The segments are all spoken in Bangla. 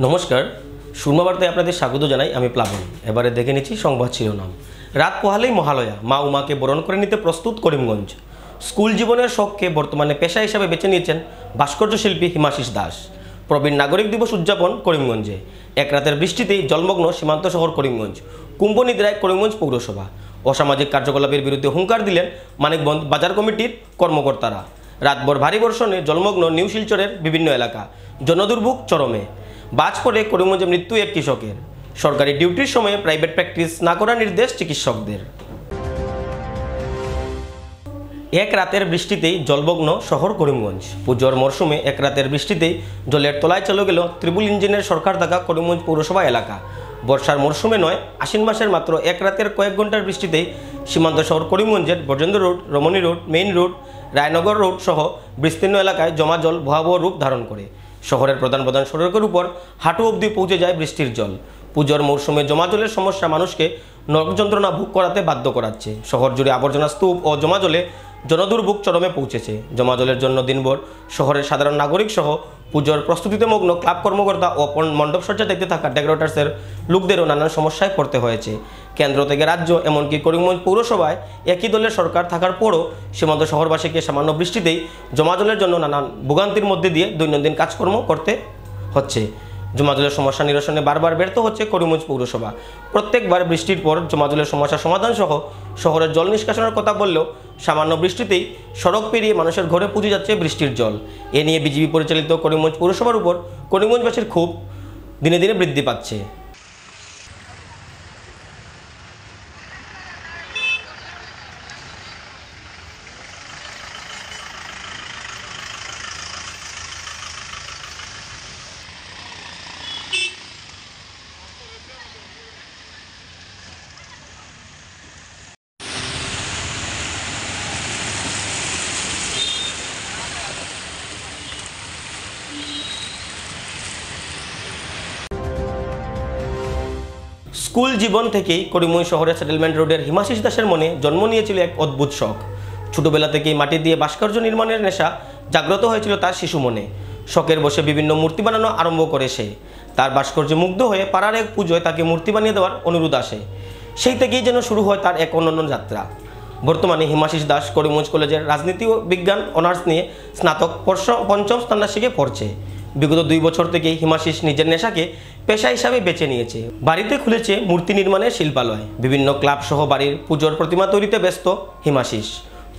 নমস্কার, সুরমা বার্তায় আপনাদের স্বাগত জানাই। আমি প্লাবন। এবারে দেখে নিচ্ছি সংবাদ শিরোনাম। রাত পোহালেই মহালয়া, মা উমাকে বরণ করে নিতে প্রস্তুত করিমগঞ্জ। স্কুল জীবনের শখকে বর্তমানে পেশা হিসাবে বেছে নিয়েছেন ভাস্কর্য শিল্পী হিমাশিস দাস। প্রবীণ নাগরিক দিবস উদযাপন করিমগঞ্জে। এক রাতের বৃষ্টিতেই জলমগ্ন সীমান্ত শহর করিমগঞ্জ। কুম্ভনিদ্রায় করিমগঞ্জ পৌরসভা। অসামাজিক কার্যকলাপের বিরুদ্ধে হুঙ্কার দিলেন মানিকগঞ্জ বাজার কমিটির কর্মকর্তারা। রাতভর ভারী বর্ষণে জলমগ্ন নিউ শিলচরের বিভিন্ন এলাকা। জনদুর্ভোগ চরমে। বাজ পড়ে করিমগঞ্জে মৃত্যু এক কৃষকের। সরকারি ডিউটির সময়ে প্রাইভেট প্র্যাকটিস না করার নির্দেশ চিকিৎসকদের। এক রাতের বৃষ্টিতেই জলমগ্ন শহর করিমগঞ্জ। পুজোর মরশুমে এক রাতের বৃষ্টিতেই জলের তলায় চলে গেল ত্রিপুল ইঞ্জিনের সরকার থাকা করিমগঞ্জ পৌরসভা এলাকা। বর্ষার মরশুমে নয়, আশ্বিন মাসের মাত্র এক রাতের কয়েক ঘন্টার বৃষ্টিতেই সীমান্ত শহর করিমগঞ্জের বর্জেন্দ্র রোড, রমণী road, main road, Raynagar road সহ বিস্তীর্ণ এলাকায় জমা জল ভয়াবহ রূপ ধারণ করে। শহরের প্রধান প্রধান সড়কের উপর হাঁটু অবধি পৌঁছে যায় বৃষ্টির জল। পুজোর মৌসুমে জমা জলের সমস্যা মানুষকে নরক যন্ত্রণা ভোগ করাতে বাধ্য করাচ্ছে। শহর জুড়ে আবর্জনা স্তূপ ও জমা জলে জনদুর্ভোগ চরমে পৌঁছেছে। জমা জলের জন্য দিনভর শহরের সাধারণ নাগরিক সহ পুজোর প্রস্তুতিতে মগ্ন ক্লাব কর্মকর্তা ও মণ্ডপসজ্জা দেখতে থাকা ডেকোরেটার্সের লোকদেরও নানান সমস্যায় পড়তে হয়েছে। কেন্দ্র থেকে রাজ্য, এমনকি করিমগঞ্জ পৌরসভায় একই দলের সরকার থাকার পরও সীমান্ত শহরবাসীকে সামান্য বৃষ্টিতেই জমা জলের জন্য নানান ভোগান্তির মধ্যে দিয়ে দৈনন্দিন কাজকর্ম করতে হচ্ছে। জমা জলের সমস্যা নিরসনে বারবার ব্যর্থ হচ্ছে করিমগঞ্জ পৌরসভা। প্রত্যেকবার বৃষ্টির পর জমা জলের সমস্যা সমাধান সহ শহরের জল নিষ্কাশনের কথা বললেও সামান্য বৃষ্টিতেই সড়ক পেরিয়ে মানুষের ঘরে পুঁজে যাচ্ছে বৃষ্টির জল। এ নিয়ে বিজেপি পরিচালিত করিমগঞ্জ পৌরসভার উপর করিমগঞ্জবাসীর ক্ষোভ দিনে দিনে বৃদ্ধি পাচ্ছে। স্কুল জীবন থেকেই করিমগঞ্জ শহরের সেটেলমেন্ট রোডের হিমাশিস দাসের মনে জন্ম নিয়েছিল এক অদ্ভুত শখ। ছোটবেলা থেকেই মাটি দিয়ে ভাস্কর্য নির্মাণের নেশা জাগ্রত হয়েছিল তার শিশু মনে। শখের বসে বিভিন্ন মূর্তি বানানো আরম্ভ করে সে। তার ভাস্কর্যে মুগ্ধ হয়ে পাড়ার এক পুজোয় তাকে মূর্তি বানিয়ে দেওয়ার অনুরোধ আসে। সেই থেকেই যেন শুরু হয় তার এক অনন্য যাত্রা। বর্তমানে হিমাশিস দাস করিমগঞ্জ কলেজের রাজনীতি ও বিজ্ঞান অনার্স নিয়ে স্নাতক পঞ্চম স্নাতক পড়ছে। বিগত 2 বছর থেকেই হিমাশিস নিজের নেশাকে পেশা হিসাবে বেছে নিয়েছে। বাড়িতে খুলেছে মূর্তি নির্মাণের শিল্পালয়। বিভিন্ন ক্লাব সহ বাড়ির পুজোর প্রতিমা তৈরিতে ব্যস্ত হিমাশিস।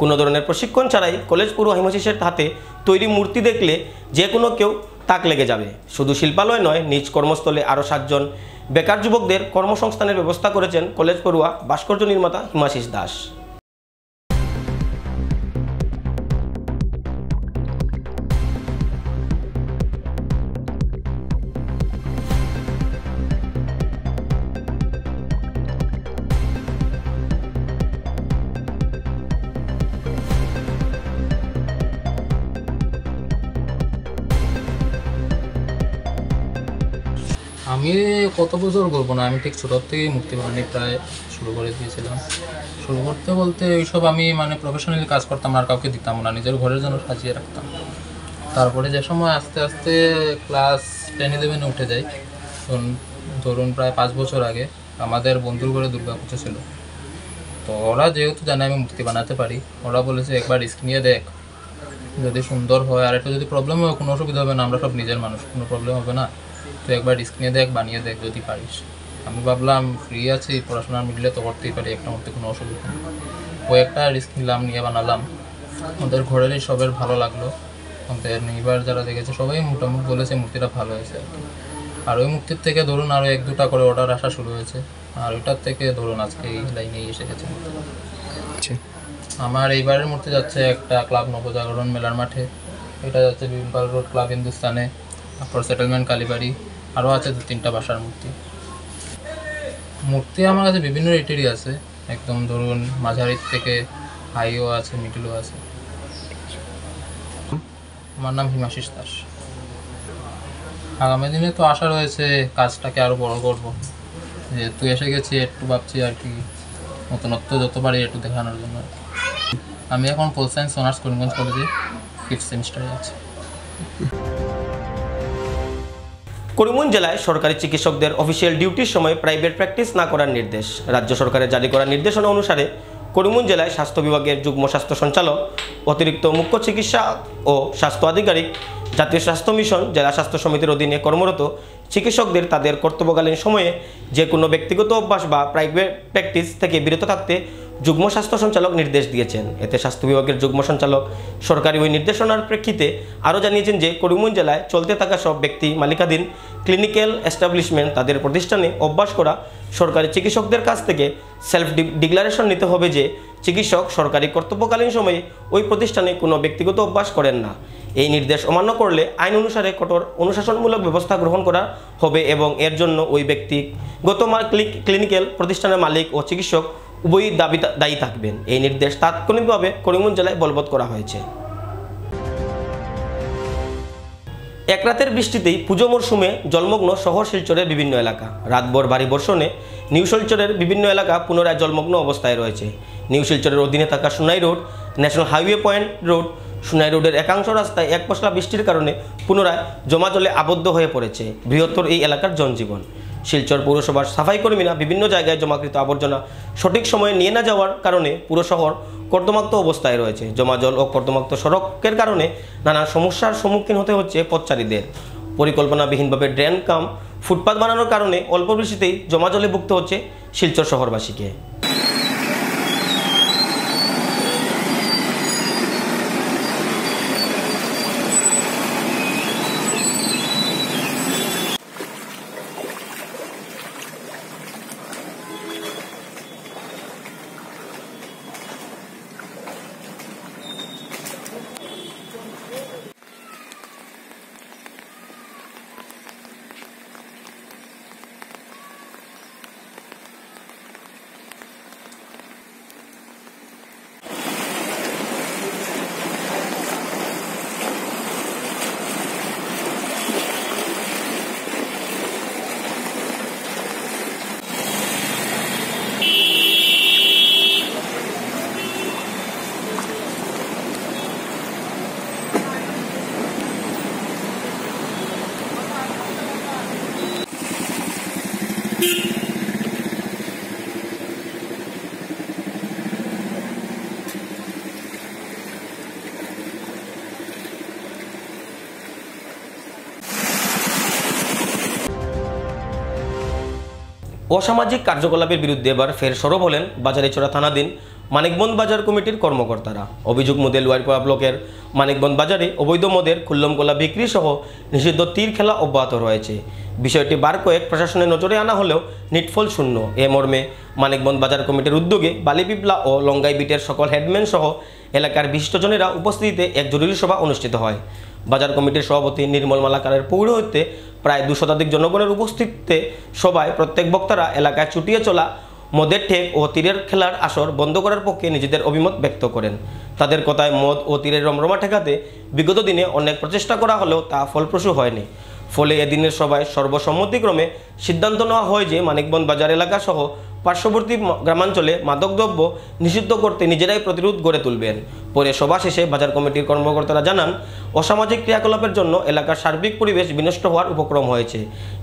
কোনো ধরনের প্রশিক্ষণ ছাড়াই কলেজ পুরো হিমাশিসের হাতে তৈরি মূর্তি দেখলে যে কোনো কেউ তাক লেগে যাবে। শুধু শিল্পালয় নয়, নিজ কর্মস্থলে আরও 7 জন বেকার যুবকদের কর্মসংস্থানের ব্যবস্থা করেছেন কলেজ পড়ুয়া ভাস্কর্য নির্মাতা হিমাশিস দাস। আমি কত বছর বলবো না, আমি ঠিক ছোটোর থেকেই মূর্তি বানানো প্রায় শুরু করে দিয়েছিলাম। শুরু করতে বলতে এইসব আমি প্রফেশনালি কাজ করতাম আর কাউকে দিতাম না, নিজের ঘরের জন্য সাজিয়ে রাখতাম। তারপরে যে সময় আস্তে আস্তে ক্লাস 10-11 উঠে যাই, ধরুন প্রায় 5 বছর আগে আমাদের বন্ধুর ঘরে দুর্গাপুজো ছিল। তো ওরা যেহেতু জানে আমি মূর্তি বানাতে পারি, ওরা বলেছে একবার রিস্ক নিয়ে দেখ, যদি সুন্দর হয় আর একটা যদি প্রবলেম হয় কোনো অসুবিধা হবে না, আমরা সব নিজের মানুষ, কোনো প্রবলেম হবে না, তো একবার রিস্ক নিয়ে দেখ, বানিয়ে দেখ যদি পারিস। আমি ভাবলাম ফ্রি আছি, পড়াশোনার মিডলে তো করতেই পারি, একটা মধ্যে কোনো অসুবিধা নেই। ও একটা রিস্ক নিলাম, নিয়ে বানালাম। ওদের ঘরেরই সবের ভালো লাগলো, ওদের নেইবার যারা দেখেছে সবাই মোটামুটি বলেছে মূর্তিটা ভালো হয়েছে আর কি। আর ওই মূর্তির থেকে ধরুন আরও 1-2টা করে অর্ডার আসা শুরু হয়েছে, আর ওইটার থেকে ধরুন আজকে এই লাইনেই এসে গেছে। আমার এইবারের মূর্তি যাচ্ছে একটা ক্লাব নবজাগরণ মেলার মাঠে, এটা যাচ্ছে বিম্পাল রোড ক্লাব হিন্দুস্তানে, তারপর সেটেলমেন্ট কালীবাড়ি, আরও আছে 2-3টা বাসার মূর্তি আমার কাছে বিভিন্ন রেটেরই আছে, একদম ধরুন মাঝারির থেকে হাইও আছে, মিডলও আছে। আমার নাম হিমাশিস দাস। আগামী দিনে তো আশা রয়েছে কাজটাকে আরও বড় করব, যেহেতু এসে গেছি একটু ভাবছি আর কি নতুনত্ব যত পারি একটু দেখানোর জন্য। আমি এখন পোল সায়েন্স অনার্স করিমগঞ্জ কলেজে 5th সেমিস্টারে আছি। করিমগঞ্জ জেলায় সরকারি চিকিৎসকদের অফিসিয়াল ডিউটির সময় প্রাইভেট প্র্যাকটিস না করার নির্দেশ। রাজ্য সরকারের জারি করা নির্দেশনা অনুসারে করিমগঞ্জ জেলায় স্বাস্থ্য বিভাগের যুগ্ম স্বাস্থ্য সঞ্চালক, অতিরিক্ত মুখ্য চিকিৎসা ও স্বাস্থ্য আধিকারিক, জাতীয় স্বাস্থ্য মিশন, জেলা স্বাস্থ্য সমিতির অধীনে কর্মরত চিকিৎসকদের তাদের কর্তব্যকালীন সময়ে যে কোনো ব্যক্তিগত অভ্যাস বা প্রাইভেট প্র্যাকটিস থেকে বিরত থাকতে যুগ্ম স্বাস্থ্য সঞ্চালক নির্দেশ দিয়েছেন। এতে স্বাস্থ্য বিভাগের যুগ্ম সঞ্চালক সরকারি ওই নির্দেশনার প্রেক্ষিতে আরও জানিয়েছেন যে করিমগঞ্জ জেলায় চলতে থাকা সব ব্যক্তি মালিকাধীন ক্লিনিক্যাল এস্টাবলিশমেন্ট তাদের প্রতিষ্ঠানে অভ্যাস করা সরকারি চিকিৎসকদের কাছ থেকে সেলফ ডিক্লারেশন নিতে হবে যে চিকিৎসক সরকারি কর্তব্যকালীন সময়ে ওই প্রতিষ্ঠানে কোনো ব্যক্তিগত অভ্যাস করেন না। এই নির্দেশ অমান্য করলে আইন অনুসারে কঠোর অনুশাসনমূলক ব্যবস্থা গ্রহণ করা হবে এবং এর জন্য ওই ব্যক্তিগত ক্লিনিক্যাল প্রতিষ্ঠানের মালিক ও চিকিৎসক উভয়ই দায়ী থাকবেন। এই নির্দেশ তাৎক্ষণিকভাবে করিমগঞ্জ জেলায় বলবৎ করা হয়েছে। এক রাতের বৃষ্টিতেই পুজো মরশুমে জলমগ্ন শহর শিলচরের বিভিন্ন এলাকা। রাতভর ভারী বর্ষণে নিউ শিলচরের বিভিন্ন এলাকা পুনরায় জলমগ্ন অবস্থায় রয়েছে। নিউ শিলচরের অধীনে থাকা Sonai road, national highway point road, Sonai রোডের একাংশ রাস্তায় এক পশলা বৃষ্টির কারণে পুনরায় জমা জলে আবদ্ধ হয়ে পড়েছে বৃহত্তর এই এলাকার জনজীবন। শিলচর পৌরসভার সাফাই কর্মীরা বিভিন্ন জায়গায় জমাকৃত আবর্জনা সঠিক সময়ে নিয়ে না যাওয়ার কারণে পুরো শহর কর্দমাক্ত অবস্থায় রয়েছে। জমা জল ও কর্দমাক্ত সড়কের কারণে নানা সমস্যার সম্মুখীন হতে হচ্ছে পথচারীদের। পরিকল্পনাবিহীনভাবে ড্রেন কাম ফুটপাত বানানোর কারণে অল্প বৃষ্টিতেই জমা জলে ভুগতে হচ্ছে শিলচর শহরবাসীকে। অসামাজিক কার্যকলাপের বিরুদ্ধে এবার ফের সরব হলেন বাজারিচড়া থানাধীন মানিকবন্দ বাজার কমিটির কর্মকর্তারা। অভিযোগ মধ্যে লোয়ারপাড়া ব্লকের মানিকবন্দ বাজারে অবৈধ মদের খুল্লমকলা বিক্রি সহ নিষিদ্ধ তীর খেলা অব্যাহত রয়েছে। বিষয়টি বার কয়েক প্রশাসনের নজরে আনা হলেও নিটফল শূন্য। এ মর্মে মানিকবন্দ বাজার কমিটির উদ্যোগে বালিপিপলা ও লঙ্গাই বিটের সকল হেডম্যান সহ এলাকার বিশিষ্টজনেরা উপস্থিতিতে এক জরুরি সভা অনুষ্ঠিত হয়। বাজার কমিটির সভাপতি নির্মল মালাকারের পৌরোহিত্যে প্রায় 2 শতাধিক জনগণের উপস্থিতিতে সভায় প্রত্যেক বক্তারা এলাকায় ছুটিয়ে চলা মদের ঠেক ও তীরের খেলার আসর বন্ধ করার পক্ষে নিজেদের অভিমত ব্যক্ত করেন। তাদের কথায় মদ ও তীরের রমরমা ঠেকাতে বিগত দিনে অনেক প্রচেষ্টা করা হলেও তা ফলপ্রসূ হয়নি। ফলে এদিনের সভায় সর্বসম্মতিক্রমে সিদ্ধান্ত নেওয়া হয় যে মানিকবন্দ বাজার এলাকা সহ পার্শ্ববর্তী গ্রামাঞ্চলে মাদকদ্রব্য নিষিদ্ধ করতে নিজেরাই প্রতিরোধ গড়ে তুলবেন। পরে সভা শেষে বাজার কমিটির কর্মকর্তারা জানান, অসামাজিক ক্রিয়াকলাপের জন্য এলাকার সার্বিক পরিবেশ বিনষ্ট হওয়ার উপক্রম হয়েছে।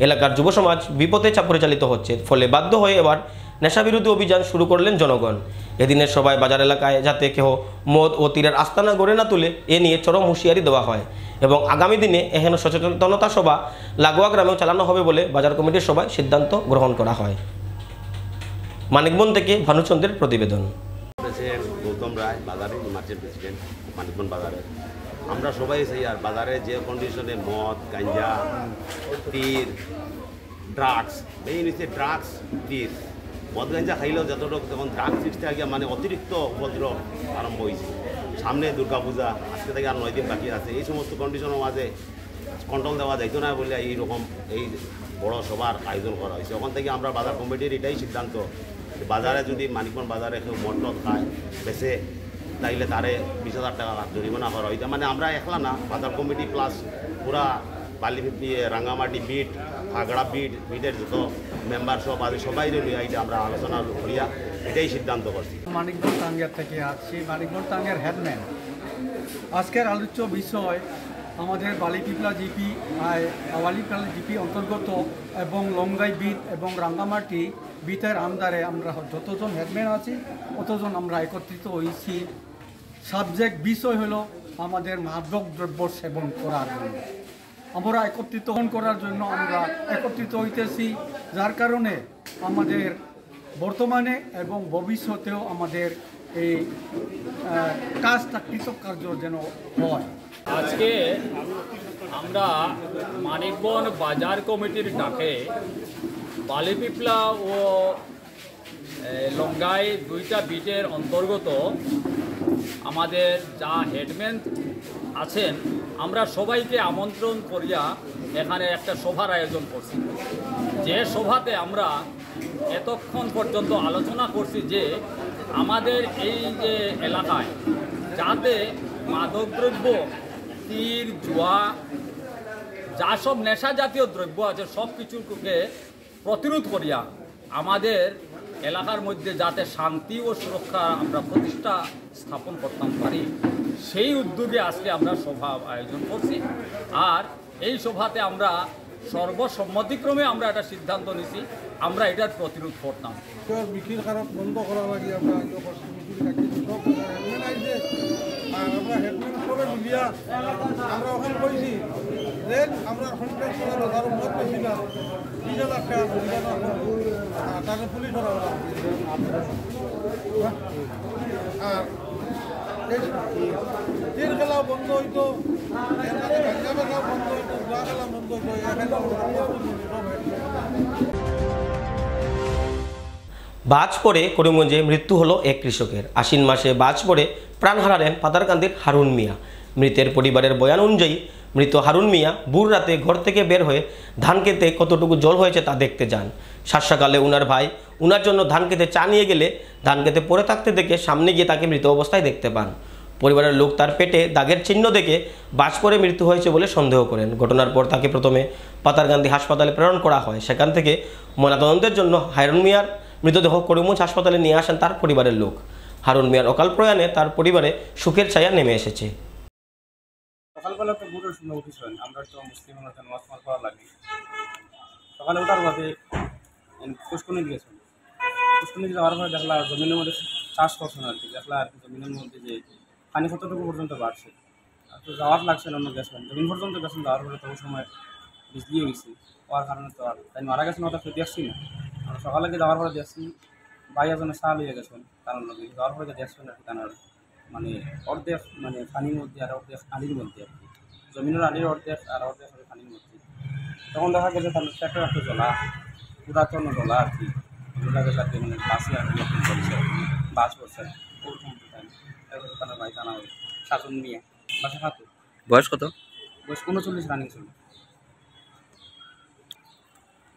এলাকার যুব সমাজ বিপথে পরিচালিত হচ্ছে। ফলে বাধ্য হয়ে এবার নেশাবিরোধী অভিযান শুরু করলেন জনগণ। এদিনের সভায় বাজার এলাকায় যাতে কেহ মদ ও তীরের আস্তানা গড়ে না তুলে এ নিয়ে চরম হুঁশিয়ারি দেওয়া হয় এবং আগামী দিনে এহেন সচেতনতা সভা লাগোয়া গ্রামেও চালানো হবে বলে বাজার কমিটির সভায় সিদ্ধান্ত গ্রহণ করা হয়। মানিকবন্দ থেকে ভানুচন্দ্রের প্রতিবেদন। গৌতম রায়, বাজারের মার্চেন্ট প্রেসিডেন্ট, মানিকবন্দ বাজারে। আমরা সবাই চাই আর বাজারে যে কন্ডিশনে মদ, গাঞ্জা, তীর, ড্রাগস, মেইন হচ্ছে ড্রাগস, তীর। মদ গাঞ্জা খাইলেও যতটুকু তখন ড্রাগস সিস্টে আগে মানে অতিরিক্ত উপদ্রব আরম্ভ হয়েছে। সামনে দুর্গাপূজা, আজকে থেকে আর 9 দিন বাকি আছে। এই সমস্ত কন্ডিশনের মাঝে কন্ট্রোল দেওয়া যাইতো না বলে এইরকম এই বড় সভার আয়োজন করা হয়েছে। ওখান থেকে আমরা বাজার কমিটির এটাই সিদ্ধান্ত, বাজারে যদি মানিকবন্দ বাজারে কেউ মদ টদ খায় বেছে তাইলে তারে 20,000 টাকা জরিমানা করা হইতে। মানে আমরা একলা না, বাজার কমিটি প্লাস পুরা বালিপিপলি, রাঙ্গামাটি বিট, ফাগড়া বিটের যত মেম্বার সব আছে সবাই নিয়ে এইটা আমরা আলোচনা করিয়া এটাই সিদ্ধান্ত করছি। মানিকবন্দ টাঙ্গিয়ার থেকে আসছি, মানিকবন্দ টাঙ্গিয়ার হেডম্যান। আজকের আলোচ্য বিষয় আমাদের বালিপিপলা জিপি বালিপিপলা জিপি অন্তর্গত এবং লঙ্গাই বিট এবং রাঙ্গামাটি বিটের আন্ডারে আমরা যতজন হেডম্যান আছি ততজন আমরা একত্রিত হয়েছি। সাবজেক্ট বিষয় হলো আমাদের মাদক দ্রব্য সেবন করার জন্য, আমরা একত্রিত করার জন্য আমরা একত্রিত হইতেছি, যার কারণে আমাদের বর্তমানে এবং ভবিষ্যতেও আমাদের এই কাজটা কৃতকার্য যেন হয়। আজকে আমরা মানিকগঞ্জ বাজার কমিটির ডাকে বালিপিপলা ও লঙ্গাই দুইটা বিটের অন্তর্গত আমাদের যা হেডম্যান আছেন আমরা সবাইকে আমন্ত্রণ করিয়া এখানে একটা সভার আয়োজন করছি। যে সভাতে আমরা এতক্ষণ পর্যন্ত আলোচনা করছি যে আমাদের এই যে এলাকায় যাতে মাদকদ্রব্য, তীর, জুয়া, যা সব নেশা জাতীয় দ্রব্য আছে সব কিছুকে প্রতিরোধ করিয়া আমাদের এলাকার মধ্যে যাতে শান্তি ও সুরক্ষা আমরা প্রতিষ্ঠা স্থাপন করতাম পারি, সেই উদ্যোগে আজকে আমরা সভা আয়োজন করছি। আর এই সভাতে আমরা সর্বসম্মতিক্রমে আমরা একটা সিদ্ধান্ত নিছি আমরা এটার প্রতিরোধ করতাম। বিক্রির কারণ বন্ধ করা লাগে আমরা আর আমরা হেডম্যান সবে মিলিয়া আমরা ওখানে কইছি যে আমরা সন্ত্রাস করার আরো মত পেয়েছি না 20,000 টাকা তাকে পুলিশ ধরা আর তীর খেলাও বন্ধ হইতো, গাঞ্জা খেলাও বন্ধ হইতো, জুয়া খেলা বন্ধ হইতো। বাজ পড়ে করিমগঞ্জে মৃত্যু হলো এক কৃষকের। আশ্বিন মাসে বাজ পড়ে প্রাণ হারালেন পাতারকান্দির হারুন মিয়া। মৃতের পরিবারের বয়ান অনুযায়ী মৃত হারুন মিয়া ভোর রাতে ঘর থেকে বের হয়ে ধান খেতে কতটুকু জল হয়েছে তা দেখতে যান। সাতসকালে উনার ভাই উনার জন্য ধান খেতে চা নিয়ে গেলে ধান খেতে পড়ে থাকতে দেখে সামনে গিয়ে তাকে মৃত অবস্থায় দেখতে পান। পরিবারের লোক তার পেটে দাগের চিহ্ন দেখে বাজ পড়ে মৃত্যু হয়েছে বলে সন্দেহ করেন। ঘটনার পর তাকে প্রথমে পাতারকান্দি হাসপাতালে প্রেরণ করা হয়। সেখান থেকে ময়নাতদন্তের জন্য হারুন মিয়ার মৃতদেহ করিমগঞ্জ হাসপাতালে নিয়ে আসেন তার পরিবারের লোক। হারুন মিয়ার অকাল প্রয়াণে তার পরিবারে সুখের ছায়া নেমে এসেছে। সকালবেলা তো বুড়োর সময় উঠিছেন, আমরা তো মুসলিম নামাজ পড়া লাগে। সকালে ওঠার বাদে পুষ্করণী গেছেন, পুষ্করণী যাওয়ার পরে দেখলা জমিনের মধ্যে চাষ করছেন আর কি, দেখলা আর কি জমিনের মধ্যে যে পানি কতটুকু পর্যন্ত বাড়ছে। আর তো যাওয়ার লাগছেন অন্য গেছেন, জমিন পর্যন্ত গেছেন, যাওয়ার পরে তো ওই সময় বিজলিও গেছি, হওয়ার কারণে তো আর তাই মারা গেছেন ওটা তো দেখছি না। সকালে যাওয়ার পরে দেখছি ভাই এজনে চা লইয়া গেছেন কারণ লগে, যাওয়ার পরে দেখছেন আর কি তার মানে অর্ধেক মানে পানির মধ্যে আর অর্ধেক আলির মধ্যে আর কি, জমিনের আলির অর্ধেক আর অর্ধেক পানির মধ্যে। তখন দেখা গেছে তার একটা একটা জ্বলা, পুরাতন জ্বলা আর কি, বোঝা গেছে আর কি মানে বাসে আর কি করছে, বাস করছে ওরকম টাইম। তারপরে তার ভাই জানা হয় শাসন নিয়ে বাসা খাতো। বয়স কত? বয়স 39 রানিং ছিল।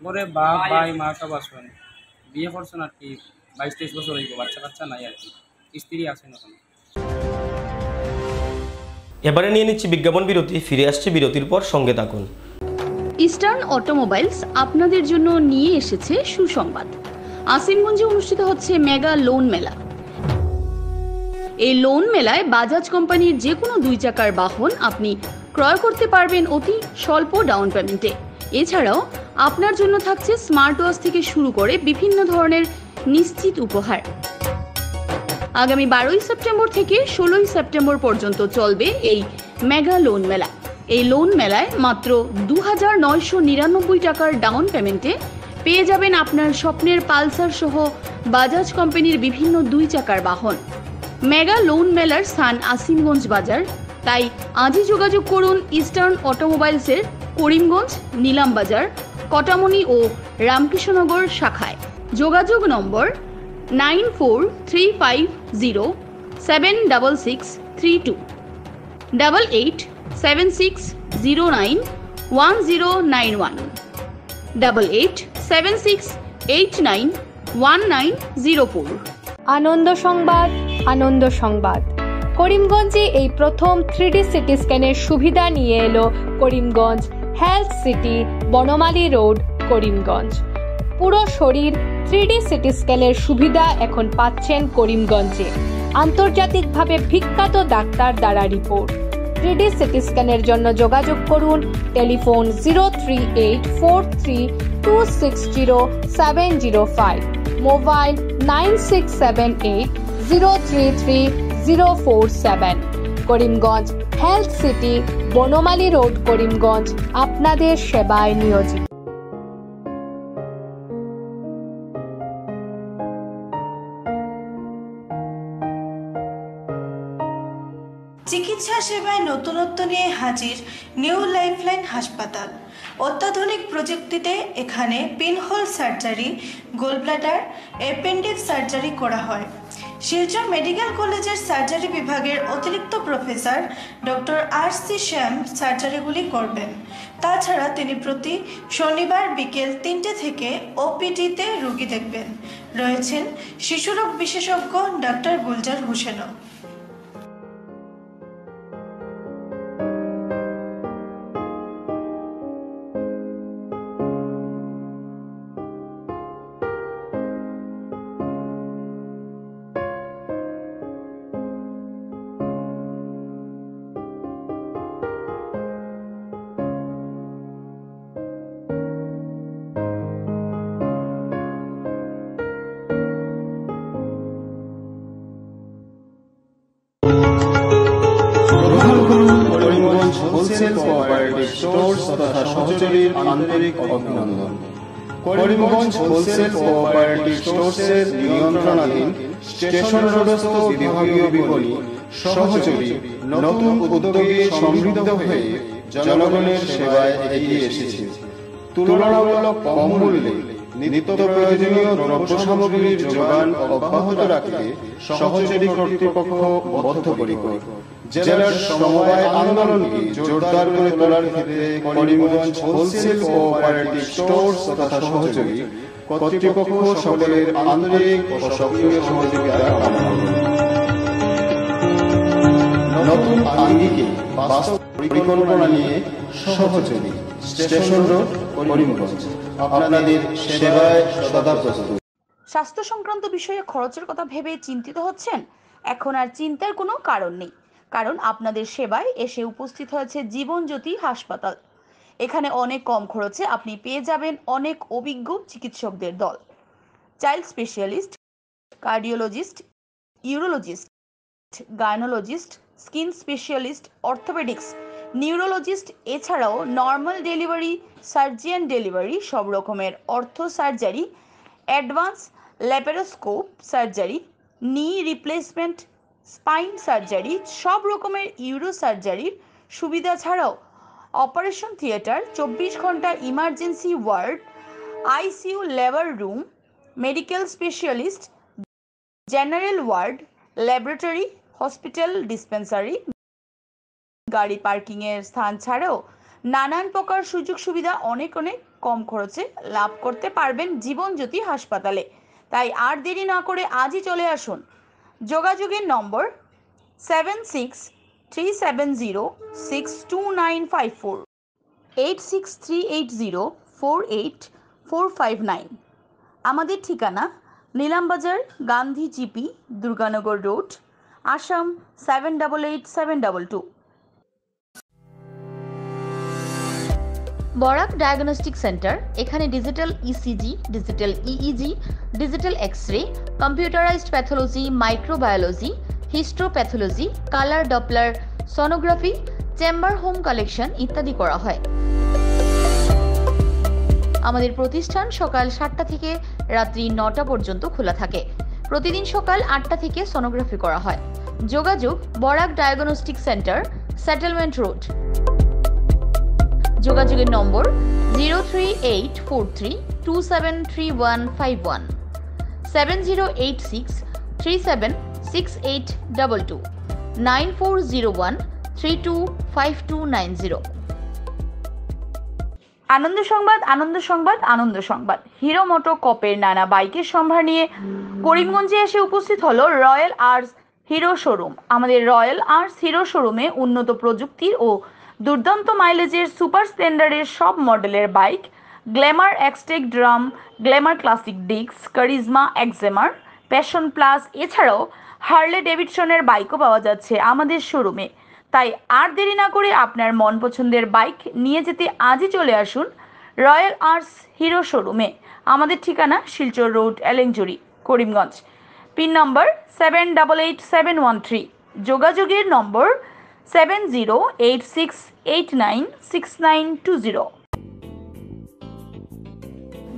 ঘরে বাপ ভাই মা সব আসবেন, বিয়ে করছেন আর কি 22-23 বছর হইব, বাচ্চা কাচ্চা নাই আর কি, স্ত্রী আছেন এখন। এবারে নিয়ে নিচ্ছি বিজ্ঞাপন বিরতি, ফিরে আসছে বিরতির পর, সঙ্গে থাকুন। ইস্টার্ন অটোমোবাইলস আপনাদের জন্য নিয়ে এসেছে সুসংবাদ। আসিনগঞ্জে অনুষ্ঠিত হচ্ছে মেগা লোন মেলা। এই লোন মেলায় বাজাজ কোম্পানির যে কোনো 2 চাকার বাহন আপনি ক্রয় করতে পারবেন অতি স্বল্প ডাউন পেমেন্টে। এছাড়াও আপনার জন্য থাকছে স্মার্ট ওয়াচ থেকে শুরু করে বিভিন্ন ধরনের নিশ্চিত উপহার। আগামী 12 সেপ্টেম্বর থেকে 16 সেপ্টেম্বর পর্যন্ত চলবে এই মেগা লোন মেলা। এই লোন মেলায় মাত্র 2,999 টাকার ডাউন পেমেন্টে পেয়ে যাবেন আপনার স্বপ্নের পালসার সহ বাজাজ কোম্পানির বিভিন্ন 2 চাকার বাহন। মেগা লোন মেলার স্থান আসিনগঞ্জ বাজার, তাই আজই যোগাযোগ করুন ইস্টার্ন অটোমোবাইলসের করিমগঞ্জ, নিলাম বাজার, কটামনি ও রামকৃষ্ণনগর শাখায়। যোগাযোগ নম্বর 9435076632 8876091091 8876891904। আনন্দ সংবাদ, আনন্দ সংবাদ। করিমগঞ্জে এই প্রথম 3D সিটি স্ক্যানের সুবিধা নিয়ে এলো Karimganj health city, Banamali road, Karimganj. পুরো শরীর 3D সিটি স্ক্যানের সুবিধা এখন পাচ্ছেন করিমগঞ্জে। আন্তর্জাতিকভাবে বিখ্যাত ডাক্তার দ্বারা রিপোর্ট। 3D সিটি স্ক্যানের জন্য যোগাযোগ করুন telephone 03843260705, mobile 9678033047। Karimganj health city, Banamali road, Karimganj আপনাদের সেবায় নিয়োজিত। চিকিৎসা সেবায় নতুনত্ব নিয়ে হাজির নিউ লাইফলাইন হাসপাতাল। অত্যাধুনিক প্রযুক্তিতে এখানে pinhole surgery, gallbladder, appendix surgery করা হয়। শিলচর মেডিকেল কলেজের সার্জারি বিভাগের অতিরিক্ত প্রফেসর ডক্টর RC শ্যাম সার্জারিগুলি করবেন। তাছাড়া তিনি প্রতি শনিবার বিকেল 3টে থেকে OPD-তে রোগী দেখবেন। রয়েছেন শিশুরোগ বিশেষজ্ঞ ডাক্তার গুলজার হোসেনও। হোলসেল কোঅপারেটিভ স্টোর্স তথা সহযোগীর আন্তরিক অভিনন্দন। করিমগঞ্জ হোলসেল কোঅপারেটিভ স্টোর্সের নিয়ন্ত্রণাধীন স্টেশন রোডস্থ বিভাগীয় বিপণী সহযোগী নতুন উদ্যোগে সমৃদ্ধ হয়ে জনগণের সেবায় এগিয়ে এসেছে। তুলনামূলক কম মূল্যে নিত্য প্রয়োজনীয় দ্রব্য সামগ্রীর যোগান অব্যাহত রাখতে সহযোগী কর্তৃপক্ষ বদ্ধপরিকর। জেলার সমবায় আন্দোলনকে জোরদার করে তোলার ক্ষেত্রে করিমগঞ্জ হোলসেল কোঅপারেটিভ স্টোর্স তথা সহযোগী কর্তৃপক্ষ সকলের আন্তরিক ও সক্রিয় সহযোগিতা কামনা করে। নতুন আঙ্গিকে বাস্তব পরিকল্পনা নিয়ে সহযোগী স্টেশন রোড, করিমগঞ্জ আপনাদের সেবায় সদা প্রস্তুত। স্বাস্থ্য সংক্রান্ত বিষয়ে খরচের কথা ভেবে চিন্তিত হচ্ছেন? এখন আর চিন্তার কোনো কারণ নেই, কারণ আপনাদের সেবায় এসে উপস্থিত হয়েছে জীবনজ্যোতি হাসপাতাল। এখানে অনেক কম খরচে আপনি পেয়ে যাবেন অনেক অভিজ্ঞ চিকিৎসকদের দল। Child specialist, cardiologist, urologist, gynaecologist, skin specialist, orthopaedics, neurologist, এছাড়াও নর্মাল ডেলিভারি, সার্জিয়ান ডেলিভারি, সব রকমের ortho surgery, advance laparoscope surgery, knee replacement, spine surgery, সব রকমের ইউরো সার্জারির সুবিধা ছাড়াও অপারেশন থিয়েটার, 24 ঘন্টা emergency ward, ICU labour room, medical specialist, general ward, laboratory, hospital dispensary, গাড়ি পার্কিংয়ের স্থান ছাড়াও নানান প্রকার সুযোগ সুবিধা অনেক কম খরচে লাভ করতে পারবেন জীবনজ্যোতি হাসপাতালে। তাই আর দেরি না করে আজই চলে আসুন। যোগাযোগের নম্বর 7637062954, 8638048459। আমাদের ঠিকানা Nilambazar, Gandhi GP, Durganagar road, Assam 788722। Barak diagnostic centre. এখানে digital ECG, digital EEG, digital X ray, computerised pathology, microbiology, histopathology, colour Doppler sonography, chamber home collection ইত্যাদি করা হয়। আমাদের প্রতিষ্ঠান সকাল 7টা থেকে রাত্রি 9টা পর্যন্ত খোলা থাকে। প্রতিদিন সকাল 8টা থেকে সোনোগ্রাফি করা হয়। যোগাযোগ Barak diagnostic centre, settlement road. যোগাযোগের নম্বর 03843273151, 7086376822, 9401325290। আনন্দ সংবাদ, আনন্দ সংবাদ, আনন্দ সংবাদ। হিরো মোটো কপের নানা বাইকের সম্ভার নিয়ে করিমগঞ্জে এসে উপস্থিত হলো রয়্যাল আর্টস হিরো শোরুম। আমাদের রয়্যাল আর্টস হিরো শোরুমে উন্নত প্রযুক্তির ও দুর্দান্ত মাইলেজের সুপার স্প্লেন্ডারের সব মডেলের bike, Glamour Xtec drum, Glamour Classic disc, Karizma XMR, Passion Plus, এছাড়াও হার্লে ডেভিডসনের বাইকও পাওয়া যাচ্ছে আমাদের শোরুমে। তাই আর দেরি না করে আপনার মন পছন্দের বাইক নিয়ে যেতে আজই চলে আসুন রয়্যাল আর্টস হিরো শোরুমে। আমাদের ঠিকানা শিলচর রোড, এলেংজুরি, করিমগঞ্জ। পিন নম্বর 788713। যোগাযোগের নম্বর 7086896920।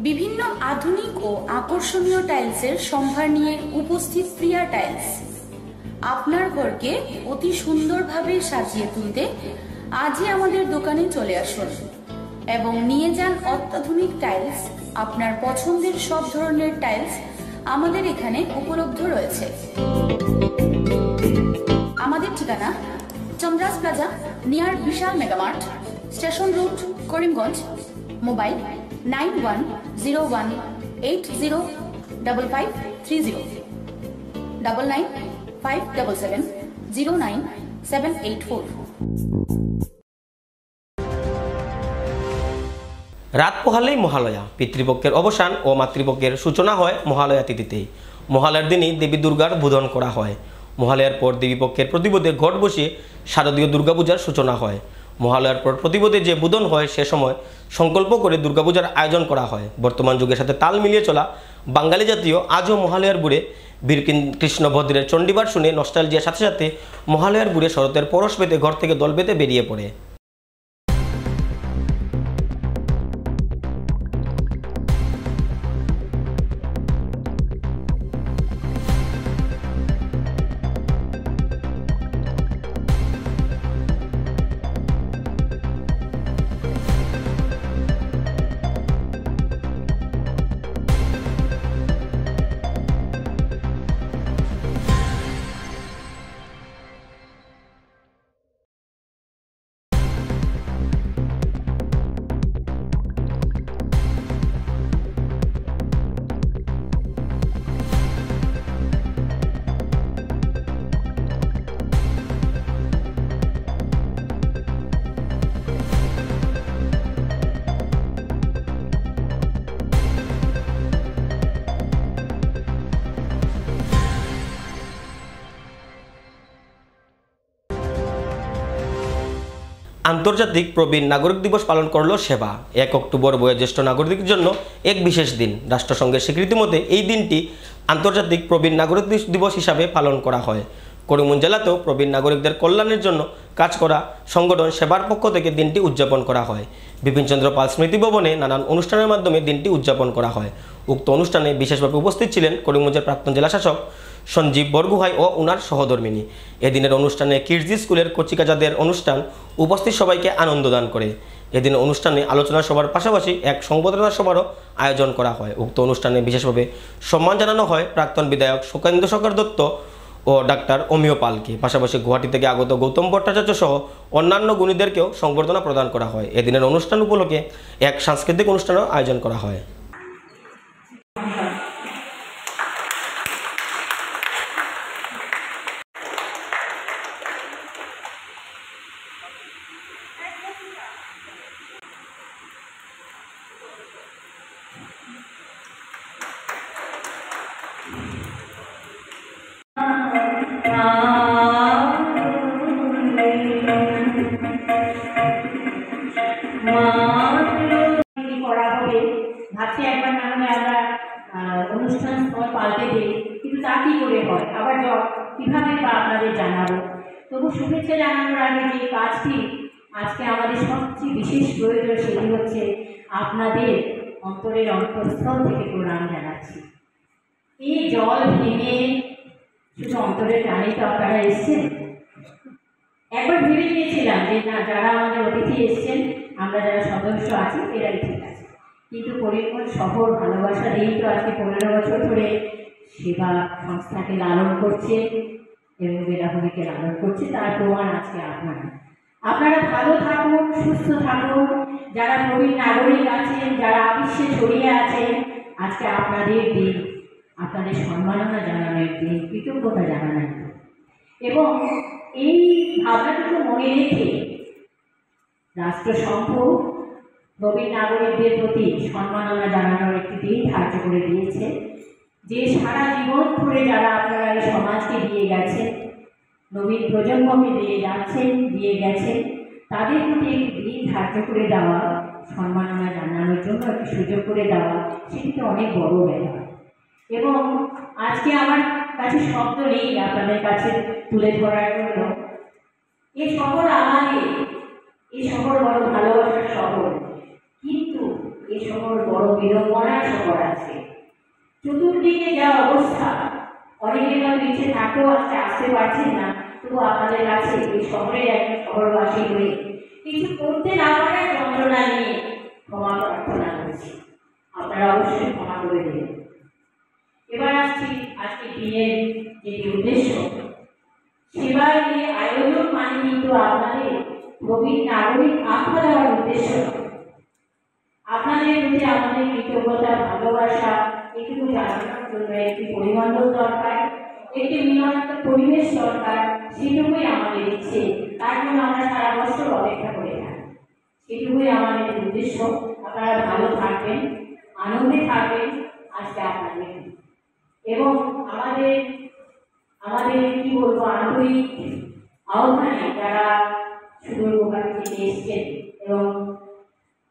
বিভিন্ন আধুনিক ও আকর্ষণীয় টাইলসের সম্ভার নিয়ে উপস্থিত প্রিয়া টাইলস। আপনার ঘরকে অতি সুন্দরভাবে সাজিয়ে তুলতে আজই আমাদের দোকানে চলে আসুন এবং নিয়ে যান অত্যাধুনিক টাইলস। আপনার পছন্দের সব ধরনের টাইলস আমাদের এখানে উপলব্ধ রয়েছে। আমাদের ঠিকানা Chandras plaza, near Vishal Mega Mart, station road, Karimganj. Mobile 9101805530, 9957709784। রাত পোহালেই মহালয়া। পিতৃপক্ষের অবসান ও মাতৃপক্ষের সূচনা হয় মহালয়া তিথিতেই। মহালয়ার দিনই দেবী দুর্গার বোধন করা হয়। মহালয়ার পর দেবীপক্ষের প্রতিপদে ঘট বসিয়ে শারদীয় দুর্গাপূজার সূচনা হয়। মহালয়ার পর প্রতিপদে যে বোধন হয় সে সময় সংকল্প করে দুর্গাপূজার আয়োজন করা হয়। বর্তমান যুগের সাথে তাল মিলিয়ে চলা বাঙালি জাতীয় আজও মহালয়ার বুড়ে বীর কৃষ্ণ ভদ্রের চণ্ডীবার শুনে নস্টালজিয়ার সাথে সাথে মহালয়ার বুড়ে শরতের পরশ পেতে ঘর থেকে দল পেতে বেরিয়ে পড়ে। আন্তর্জাতিক প্রবীণ নাগরিক দিবস পালন করল সেবা। 1 অক্টোবর বয়োজ্যেষ্ঠ নাগরিকদের জন্য এক বিশেষ দিন। রাষ্ট্রসংঘের স্বীকৃতি মতে এই দিনটি আন্তর্জাতিক প্রবীণ নাগরিক দিবস হিসাবে পালন করা হয়। করিমগঞ্জ জেলাতেও প্রবীণ নাগরিকদের কল্যাণের জন্য কাজ করা সংগঠন সেবার পক্ষ থেকে দিনটি উদযাপন করা হয়। বিপিনচন্দ্র পাল স্মৃতি ভবনে নানান অনুষ্ঠানের মাধ্যমে দিনটি উদযাপন করা হয়। উক্ত অনুষ্ঠানে বিশেষভাবে উপস্থিত ছিলেন করিমগঞ্জের প্রাক্তন জেলাশাসক সঞ্জীব বরগুহাই ও উনার সহধর্মিনী। এদিনের অনুষ্ঠানে কিডজি স্কুলের কচিকাচাদের অনুষ্ঠান উপস্থিত সবাইকে আনন্দ দান করে। এদিন অনুষ্ঠানে আলোচনা সভার পাশাপাশি এক সংবর্ধনা সভারও আয়োজন করা হয়। উক্ত অনুষ্ঠানে বিশেষভাবে সম্মান জানানো হয় প্রাক্তন বিধায়ক সুকেন্দ্র সরকার দত্ত ও ডাক্তার অমিয় পালকে। পাশাপাশি গুয়াহাটি থেকে আগত গৌতম ভট্টাচার্য সহ অন্যান্য গুণীদেরকেও সংবর্ধনা প্রদান করা হয়। এদিনের অনুষ্ঠান উপলক্ষে এক সাংস্কৃতিক অনুষ্ঠানও আয়োজন করা হয়। ভাবছি একবার না হলে আমরা অনুষ্ঠান স্থল পাল্টে দিই, কিন্তু তা কী করে হয়, আবার কীভাবে বা আপনাদের জানাবো। তবু শুভেচ্ছা জানানোর আগে যে কাজটি আজকে আমাদের সবচেয়ে বিশেষ প্রয়োজন সেটি হচ্ছে আপনাদের অন্তরের অন্তঃস্থল থেকে প্রণাম জানাচ্ছি। এই জল ভেঙে শুধু অন্তরের টানে তো আপনারা এসছেন। একবার ভেবে নিয়েছিলাম যে না, যারা আমাদের অতিথি এসছেন, আমরা যারা সদস্য আছি এরাই ঠিক আছে, কিন্তু করিমগঞ্জ শহর ভালোবাসা দিয়েই তো আজকে 15 বছর ধরে সেবা সংস্থাকে লালন করছে এবং বেলাভূমিকে লালন করছে। তার প্রমাণ আজকে আপনারা ভালো থাকুন, সুস্থ থাকুন। যারা প্রবীণ নাগরিক আছেন, যারা আবিষ্যে ছড়িয়ে আছেন, আজকে আপনাদের দিন, আপনাদের সম্মাননা জানানোর দিন, কৃতজ্ঞতা জানানোর দিন। এবং এই ভাবনাটুকু মনে রেখে রাষ্ট্রসংঘ প্রবীণ নাগরিকদের প্রতি সম্মাননা জানানোর একটি দিন ধার্য করে দিয়েছে, যে সারা জীবন ধরে যারা আপনারা এই সমাজকে দিয়ে গেছেন, নবীন প্রজন্মকে দিয়ে যাচ্ছেন, দিয়ে গেছেন, তাদের প্রতি একটি দিন ধার্য করে দেওয়া, সম্মাননা জানানোর জন্য একটি সুযোগ করে দেওয়া, সেটি তো অনেক বড় ব্যাপার। এবং আজকে আমার কাছে শব্দ নেই আপনাদের কাছে তুলে ধরার জন্য। এই শহর আমাদের, এই শহর বড় ভালোবাসার শহর, কিন্তু এই শহর বড় বিড়ম্বনার শহর আছে। চতুর্দিকে যা অবস্থা, অনেকে তো নিচে থাকেও আজকে আসতে পারছেন না, তবু আপনাদের কাছে এই শহরের একজন শহরবাসী হয়ে কিছু করতে না পারার যন্ত্রণা নিয়ে ক্ষমা প্রার্থনা করছি। আপনারা অবশ্যই ক্ষমা করে দেবেন। এবার আসছি আজকে দিনের যেটি উদ্দেশ্য, সেবার এই আয়োজন মানে কিন্তু আপনাদের প্রবীণ নাগরিক আস্থা দেওয়ার উদ্দেশ্য। আপনাদের প্রতি আমাদের কৃতজ্ঞতা, ভালোবাসা এটুকু জানানোর জন্য একটি পরিমণ্ডল দরকার, একটি মিলনাত্মক পরিবেশ দরকার, সেটুকুই আমাদের ইচ্ছে। তার জন্য আমরা সারা বছর অপেক্ষা করে থাকি। সেটুকুই আমাদের উদ্দেশ্য। আপনারা ভালো থাকবেন, আনন্দে থাকবেন আজকে আপনাদের। এবং আমাদের কি বলবো, আন্তরিক আহ্বানে যারা সুদূর প্রকাশ থেকে এসছেন এবং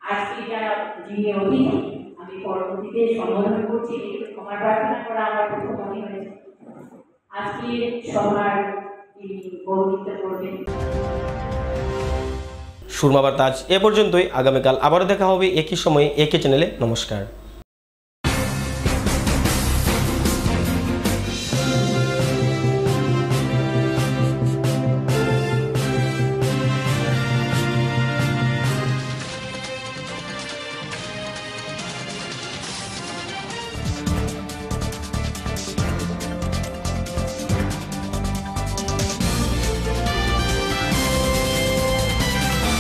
আজকে যারা যিনি অতিথি, আমি পরবর্তীতে সম্বোধন করছি, ক্ষমা প্রার্থনা করা আমার প্রথম মনে হয়েছে। আজকে সভার তিনি পৌরোহিত্য করবেন। সুরমা বার্তা আজ এ পর্যন্তই। আগামীকাল আবারও দেখা হবে একই সময়ে একই চ্যানেলে। নমস্কার।